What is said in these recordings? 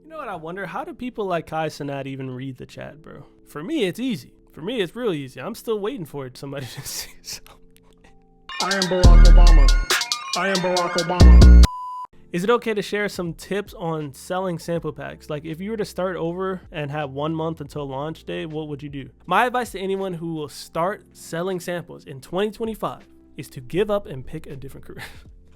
You know what I wonder? How do people like Kai Cenat even read the chat, bro? For me, it's easy. For me, it's real easy. I'm still waiting for somebody to say something. I am Barack Obama. I am Barack Obama. Is it okay to share some tips on selling sample packs? Like if you were to start over and have 1 month until launch day, what would you do? My advice to anyone who will start selling samples in 2025 is to give up and pick a different career.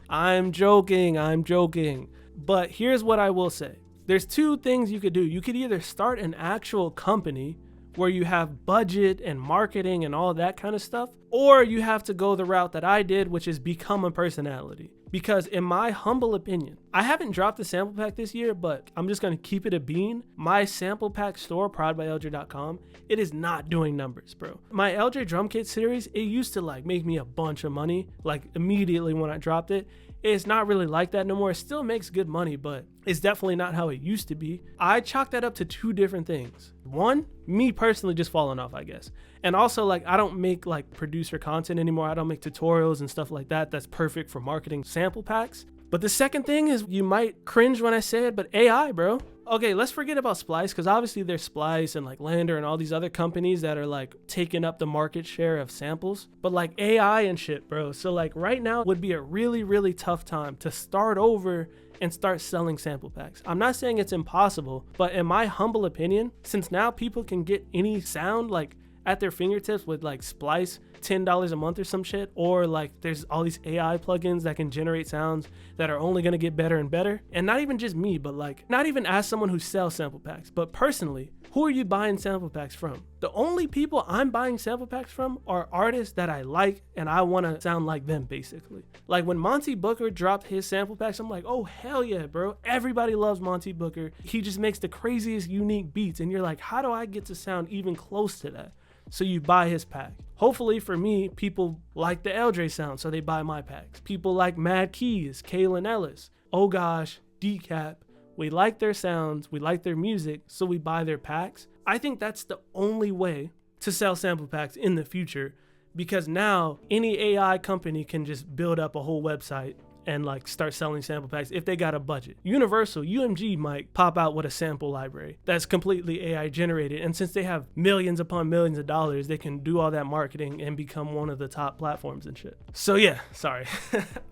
I'm joking. But here's what I will say. There's two things you could do. You could either start an actual company where you have budget and marketing and all that kind of stuff, or you have to go the route that I did, which is become a personality. Because in my humble opinion, I haven't dropped a sample pack this year, but I'm just going to keep it a bean. My sample pack store, proudbyle.com, it is not doing numbers, bro. My l.dre drum kit series, it used to like make me a bunch of money, like immediately when I dropped it. It's not really like that no more. It still makes good money, but it's definitely not how it used to be. I chalk that up to two different things. One, me personally just falling off, I guess. And also, like, I don't make like producer content anymore. I don't make tutorials and stuff like that. That's perfect for marketing sample packs. But the second thing is, you might cringe when I say it, but AI, bro. Okay, let's forget about Splice, because obviously there's Splice and like Lander and all these other companies that are like taking up the market share of samples. But like AI and shit, bro. So like right now would be a really, really tough time to start over and start selling sample packs. I'm not saying it's impossible, but in my humble opinion, since now people can get any sound like at their fingertips with like Splice, $10 a month or some shit, or like there's all these AI plugins that can generate sounds that are only going to get better and better. And not even just me, but like not even as someone who sells sample packs, but personally, who are you buying sample packs from? The only people I'm buying sample packs from are artists that I like and I want to sound like them, basically. Like when Monty Booker dropped his sample packs, I'm like, oh hell yeah, bro. Everybody loves Monty Booker. He just makes the craziest unique beats, and you're like, how do I get to sound even close to that? So you buy his pack. Hopefully for me, people like the l.dre sound, so they buy my packs. People like Mad Keys, Kalen Ellis, Oh Gosh, Decap. We like their sounds, we like their music, so we buy their packs. I think that's the only way to sell sample packs in the future, because now any AI company can just build up a whole website and like start selling sample packs if they got a budget. Universal, UMG might pop out with a sample library that's completely AI generated. And since they have millions upon millions of dollars, they can do all that marketing and become one of the top platforms and shit. So yeah, sorry.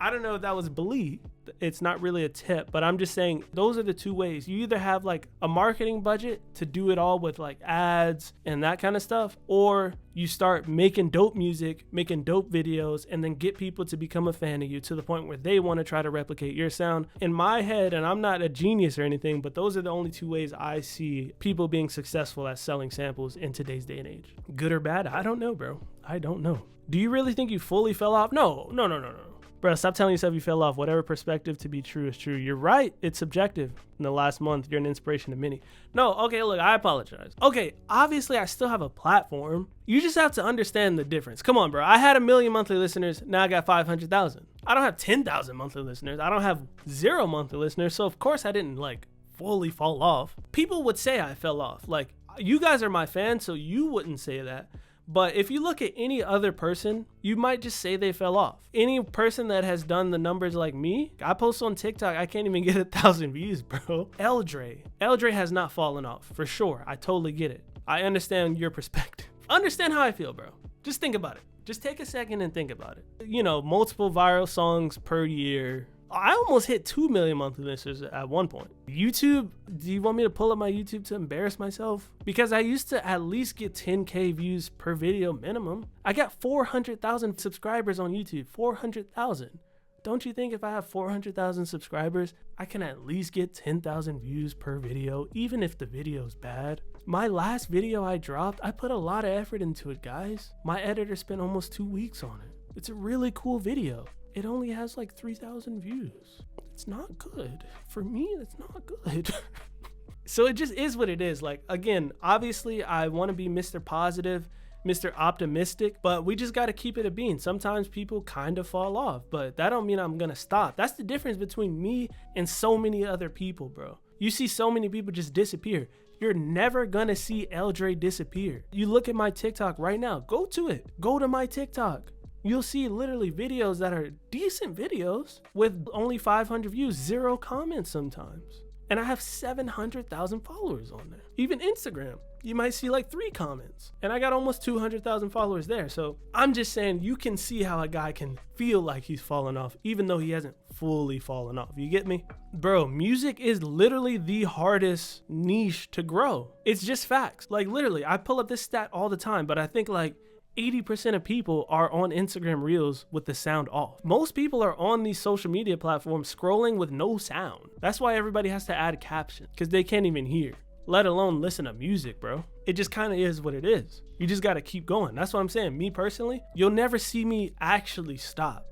I don't know if that was believed. It's not really a tip, but I'm just saying those are the two ways. You either have like a marketing budget to do it all with like ads and that kind of stuff, or you start making dope music, making dope videos, and then get people to become a fan of you to the point where they want to try to replicate your sound. In my head, and I'm not a genius or anything, but those are the only two ways I see people being successful at selling samples in today's day and age. Good or bad? I don't know, bro. I don't know. Do you really think you fully fell off? No. Bro, stop telling yourself you fell off. Whatever perspective to be true is true. You're right. It's subjective. In the last month, you're an inspiration to many. No, okay, look, I apologize. Okay, obviously, I still have a platform. You just have to understand the difference. Come on, bro. I had 1 million monthly listeners. Now I got 500,000. I don't have 10,000 monthly listeners. I don't have 0 monthly listeners. So, of course, I didn't, like, fully fall off. People would say I fell off. Like, you guys are my fans, so you wouldn't say that. But if you look at any other person, you might just say they fell off. Any person that has done the numbers like me, I post on TikTok, I can't even get 1,000 views, bro. l.dre has not fallen off, for sure. I totally get it. I understand your perspective. Understand how I feel, bro. Just think about it. Just take a second and think about it. You know, multiple viral songs per year. I almost hit 2 million monthly listeners at one point. YouTube, do you want me to pull up my YouTube to embarrass myself? Because I used to at least get 10K views per video minimum. I got 400,000 subscribers on YouTube, 400,000. Don't you think if I have 400,000 subscribers, I can at least get 10,000 views per video, even if the video's bad? My last video I dropped, I put a lot of effort into it, guys. My editor spent almost 2 weeks on it. It's a really cool video. It only has like 3,000 views. It's not good. For me, it's not good. So it just is what it is. Like, again, obviously I want to be Mr. Positive, Mr. Optimistic, but we just got to keep it a bean. Sometimes people kind of fall off, but that don't mean I'm going to stop. That's the difference between me and so many other people, bro. You see so many people just disappear. You're never going to see l.dre disappear. You look at my TikTok right now. Go to it. Go to my TikTok. You'll see literally videos that are decent videos with only 500 views, 0 comments sometimes. And I have 700,000 followers on there. Even Instagram, you might see like 3 comments. And I got almost 200,000 followers there. So I'm just saying, you can see how a guy can feel like he's fallen off, even though he hasn't fully fallen off. You get me? Bro, music is literally the hardest niche to grow. It's just facts. Like literally, I pull up this stat all the time, but I think like 80% of people are on Instagram Reels with the sound off. Most people are on these social media platforms scrolling with no sound. That's why everybody has to add captions, because they can't even hear, let alone listen to music, bro. It just kind of is what it is. You just got to keep going. That's what I'm saying. Me personally, you'll never see me actually stop.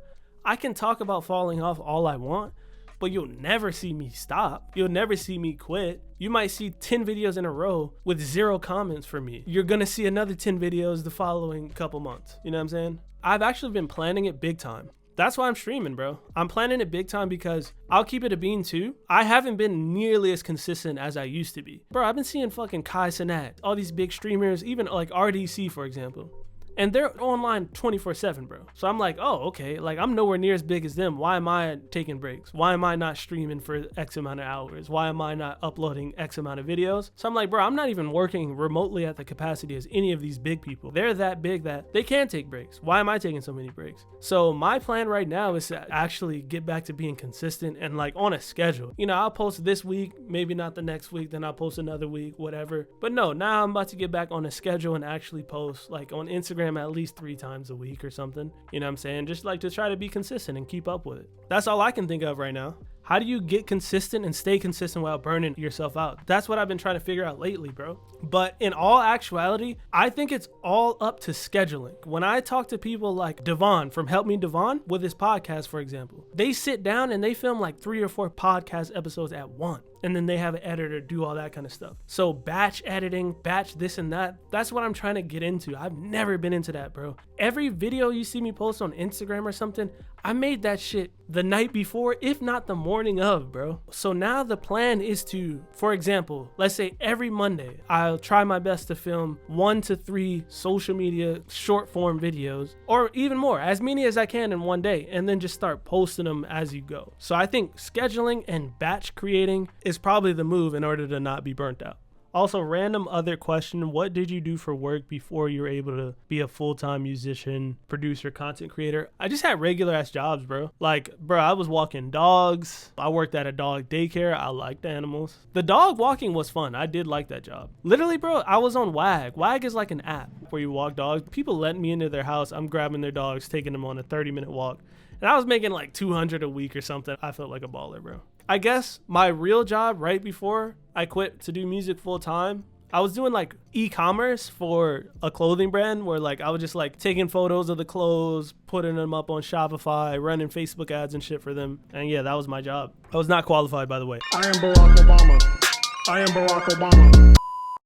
I can talk about falling off all I want, but you'll never see me stop. You'll never see me quit. You might see 10 videos in a row with 0 comments from me. You're gonna see another 10 videos the following couple months. You know what I'm saying? I've actually been planning it big time. That's why I'm streaming, bro. I'm planning it big time because I'll keep it a bean too. I haven't been nearly as consistent as I used to be. Bro, I've been seeing fucking Kai Cenat, all these big streamers, even like RDC, for example. And they're online 24/7, bro. So I'm like, oh, okay. Like, I'm nowhere near as big as them. Why am I taking breaks? Why am I not streaming for X amount of hours? Why am I not uploading X amount of videos? So I'm like, bro, I'm not even working remotely at the capacity as any of these big people. They're that big that they can take breaks. Why am I taking so many breaks? So my plan right now is to actually get back to being consistent and like on a schedule. You know, I'll post this week, maybe not the next week, then I'll post another week, whatever. But no, now I'm about to get back on a schedule and actually post like on Instagram at least 3 times a week or something. You know what I'm saying? Just like to try to be consistent and keep up with it. That's all I can think of right now. How do you get consistent and stay consistent without burning yourself out? That's what I've been trying to figure out lately, bro. But in all actuality, I think it's all up to scheduling. When I talk to people like Devon from Help Me Devon with his podcast, for example, they sit down and they film like 3 or 4 podcast episodes at once. And then they have an editor do all that kind of stuff. So batch editing, batch this and that, that's what I'm trying to get into. I've never been into that, bro. Every video you see me post on Instagram or something, I made that shit the night before, if not the morning of, bro. So now the plan is to, for example, let's say every Monday, I'll try my best to film 1 to 3 social media short form videos, or even more, as many as I can in one day, and then just start posting them as you go. So I think scheduling and batch creating is probably the move in order to not be burnt out. Also, random other question, what did you do for work before you were able to be a full-time musician, producer, content creator? I just had regular ass jobs, bro. Like, bro, I was walking dogs. I worked at a dog daycare. I liked animals. The dog walking was fun. I did like that job. Literally, bro, I was on Wag. Wag is like an app where you walk dogs. People let me into their house. I'm grabbing their dogs, taking them on a 30-minute walk. And I was making like $200 a week or something. I felt like a baller, bro. I guess my real job right before I quit to do music full time, I was doing like e-commerce for a clothing brand where like I was just like taking photos of the clothes, putting them up on Shopify, running Facebook ads and shit for them. And yeah, that was my job. I was not qualified, by the way. I am Barack Obama. I am Barack Obama.